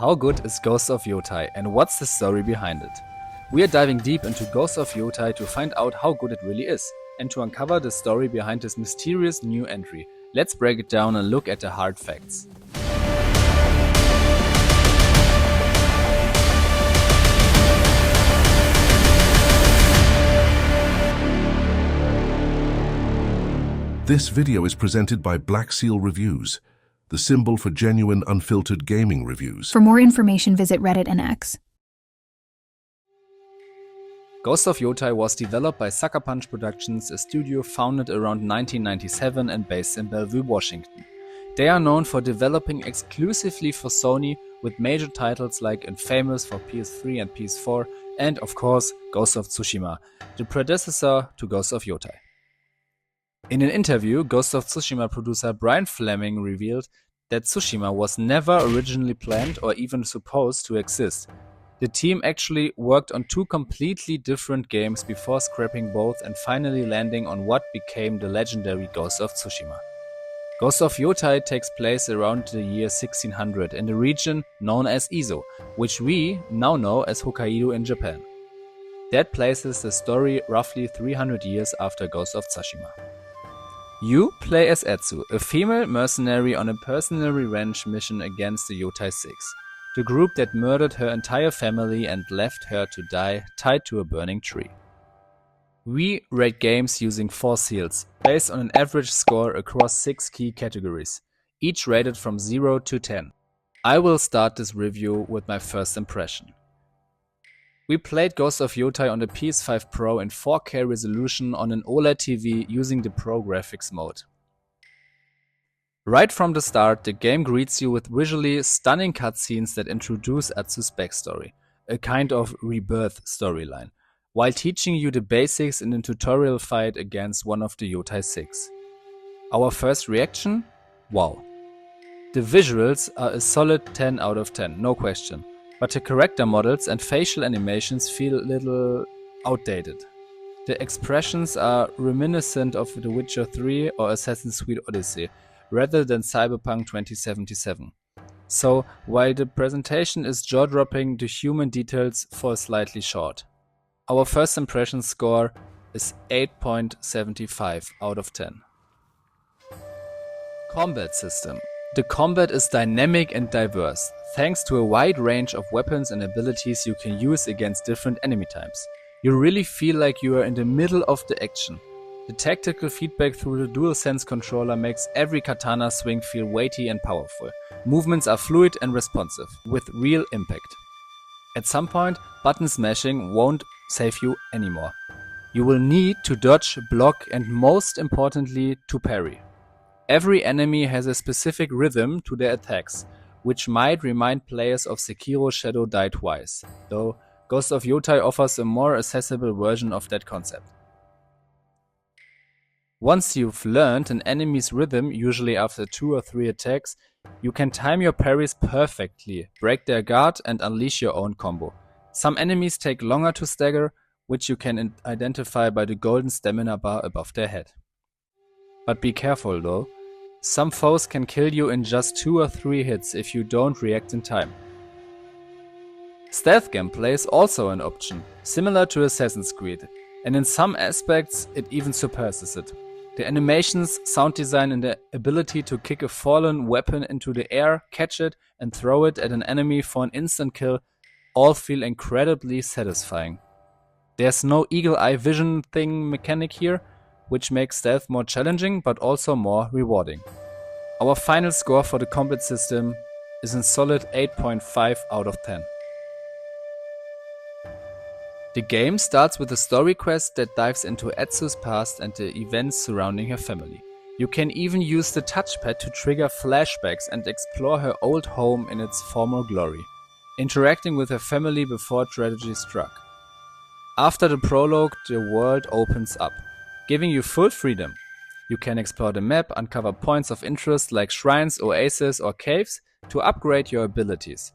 How good is Ghost of Yotai and what's the story behind it? We are diving deep into Ghost of Yotai to find out how good it really is and to uncover the story behind this mysterious new entry. Let's break it down and look at the hard facts. This video is presented by Black Seal Reviews, the symbol for genuine, unfiltered gaming reviews. For more information, visit Reddit and X. Ghost of Yotai was developed by Sucker Punch Productions, a studio founded around 1997 and based in Bellevue, Washington. They are known for developing exclusively for Sony with major titles like Infamous for PS3 and PS4 and, of course, Ghost of Tsushima, the predecessor to Ghost of Yotai. In an interview, Ghost of Tsushima producer Brian Fleming revealed that Tsushima was never originally planned or even supposed to exist. The team actually worked on two completely different games before scrapping both and finally landing on what became the legendary Ghost of Tsushima. Ghost of Yotai takes place around the year 1600 in the region known as Izo, which we now know as Hokkaido in Japan. That places the story roughly 300 years after Ghost of Tsushima. You play as Etsu, a female mercenary on a personal revenge mission against the Yotai Six, the group that murdered her entire family and left her to die tied to a burning tree. We rate games using 4 seals, based on an average score across 6 key categories, each rated from 0 to 10. I will start this review with my first impression. We played Ghost of Yotai on the PS5 Pro in 4K resolution on an OLED TV using the Pro Graphics mode. Right from the start, the game greets you with visually stunning cutscenes that introduce Etsu's backstory, a kind of rebirth storyline, while teaching you the basics in a tutorial fight against one of the Yotai Six. Our first reaction? Wow. The visuals are a solid 10 out of 10, no question. But the character models and facial animations feel a little outdated. The expressions are reminiscent of The Witcher 3 or Assassin's Creed Odyssey, rather than Cyberpunk 2077. So, while the presentation is jaw-dropping, the human details fall slightly short. Our first impression score is 8.75 out of 10. Combat system. The combat is dynamic and diverse, thanks to a wide range of weapons and abilities you can use against different enemy types. You really feel like you are in the middle of the action. The tactical feedback through the DualSense controller makes every katana swing feel weighty and powerful. Movements are fluid and responsive, with real impact. At some point, button smashing won't save you anymore. You will need to dodge, block and most importantly to parry. Every enemy has a specific rhythm to their attacks, which might remind players of Sekiro Shadow Die Twice, though Ghost of Yotai offers a more accessible version of that concept. Once you've learned an enemy's rhythm, usually after 2 or 3 attacks, you can time your parries perfectly, break their guard and unleash your own combo. Some enemies take longer to stagger, which you can identify by the golden stamina bar above their head. But be careful though. Some foes can kill you in just 2 or 3 hits if you don't react in time. Stealth gameplay is also an option, similar to Assassin's Creed, and in some aspects it even surpasses it. The animations, sound design and the ability to kick a fallen weapon into the air, catch it and throw it at an enemy for an instant kill all feel incredibly satisfying. There's no eagle-eye vision thing mechanic here, which makes stealth more challenging but also more rewarding. Our final score for the combat system is a solid 8.5 out of 10. The game starts with a story quest that dives into Etsu's past and the events surrounding her family. You can even use the touchpad to trigger flashbacks and explore her old home in its former glory, interacting with her family before tragedy struck. After the prologue, the world opens up, giving you full freedom. You can explore the map, uncover points of interest like shrines, oases or caves to upgrade your abilities.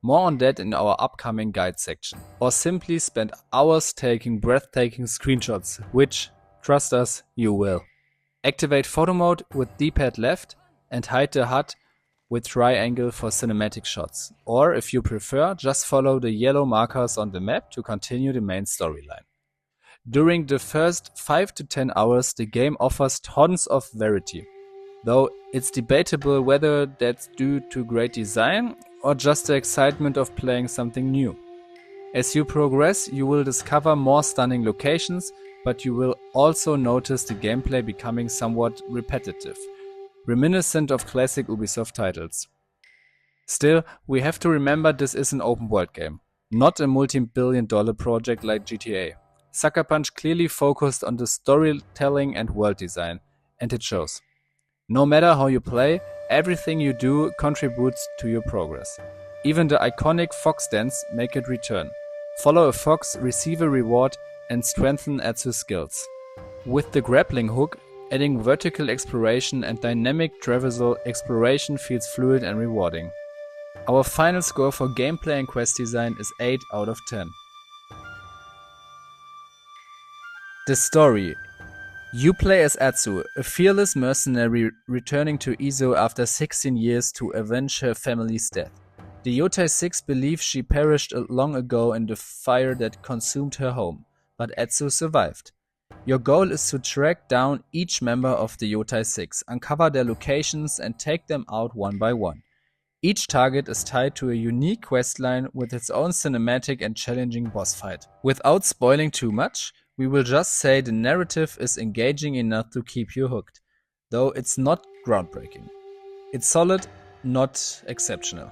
More on that in our upcoming guide section. Or simply spend hours taking breathtaking screenshots, which, trust us, you will. Activate photo mode with D-pad left and hide the HUD with triangle for cinematic shots. Or if you prefer, just follow the yellow markers on the map to continue the main storyline. During the first 5 to 10 hours, the game offers tons of variety, though it's debatable whether that's due to great design or just the excitement of playing something new. As you progress, you will discover more stunning locations, but you will also notice the gameplay becoming somewhat repetitive, reminiscent of classic Ubisoft titles. Still, we have to remember this is an open world game, not a multi-billion-dollar project like GTA. Sucker Punch clearly focused on the storytelling and world design, and it shows. No matter how you play, everything you do contributes to your progress. Even the iconic fox dance make it return. Follow a fox, receive a reward, and strengthen Atsu's skills. With the grappling hook, adding vertical exploration and dynamic traversal, exploration feels fluid and rewarding. Our final score for gameplay and quest design is 8 out of 10. The story. You play as Atsu, a fearless mercenary returning to Izo after 16 years to avenge her family's death. The Yotai 6 believes she perished long ago in the fire that consumed her home, but Atsu survived. Your goal is to track down each member of the Yotai 6, uncover their locations and take them out one by one. Each target is tied to a unique questline with its own cinematic and challenging boss fight. Without spoiling too much, we will just say the narrative is engaging enough to keep you hooked, though it's not groundbreaking. It's solid, not exceptional.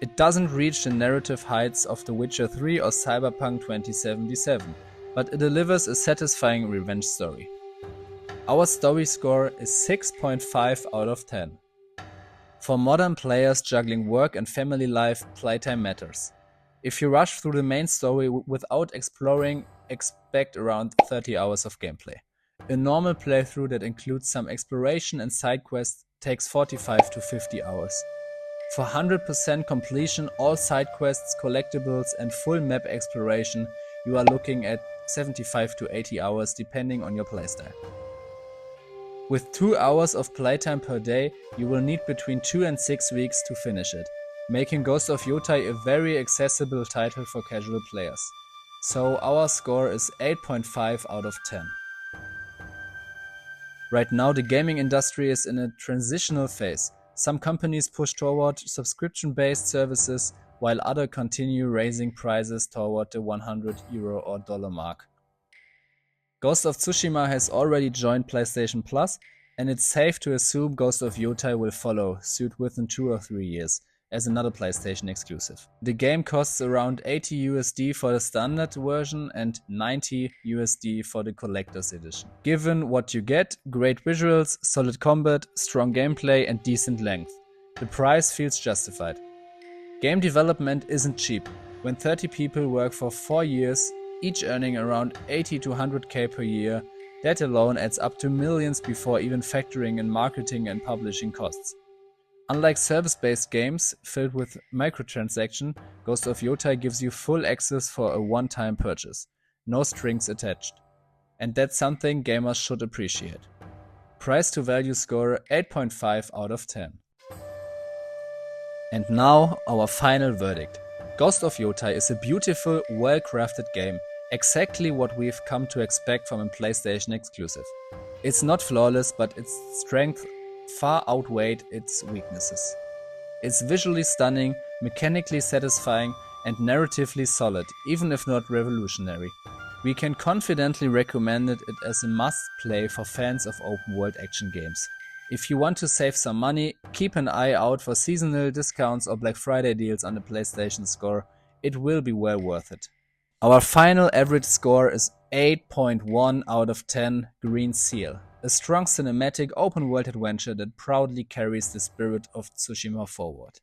It doesn't reach the narrative heights of The Witcher 3 or Cyberpunk 2077, but it delivers a satisfying revenge story. Our story score is 6.5 out of 10. For modern players juggling work and family life, playtime matters. If you rush through the main story without exploring, expect around 30 hours of gameplay. A normal playthrough that includes some exploration and side quests takes 45 to 50 hours. For 100% completion, all side quests, collectibles and full map exploration, you are looking at 75 to 80 hours depending on your playstyle. With 2 hours of playtime per day, you will need between 2 and 6 weeks to finish it, making Ghost of Yotai a very accessible title for casual players. So our score is 8.5 out of 10. Right now the gaming industry is in a transitional phase. Some companies push toward subscription-based services, while others continue raising prices toward the €100 or dollar mark. Ghost of Tsushima has already joined PlayStation Plus, and it's safe to assume Ghost of Yotai will follow suit within 2 or 3 years, as another PlayStation exclusive. The game costs around $80 for the standard version and $90 for the collector's edition. Given what you get, great visuals, solid combat, strong gameplay and decent length, the price feels justified. Game development isn't cheap. When 30 people work for 4 years, each earning around 80 to 100k per year, that alone adds up to millions before even factoring in marketing and publishing costs. Unlike service-based games filled with microtransactions, Ghost of Yotai gives you full access for a one-time purchase. No strings attached. And that's something gamers should appreciate. Price to value score 8.5 out of 10. And now our final verdict. Ghost of Yotai is a beautiful, well-crafted game, exactly what we've come to expect from a PlayStation exclusive. It's not flawless, but its strength far outweighed its weaknesses. It's visually stunning, mechanically satisfying, and narratively solid, even if not revolutionary. We can confidently recommend it as a must-play for fans of open-world action games. If you want to save some money, keep an eye out for seasonal discounts or Black Friday deals on the PlayStation Store. It will be well worth it. Our final average score is 8.1 out of 10 Green Seal. A strong cinematic open-world adventure that proudly carries the spirit of Tsushima forward.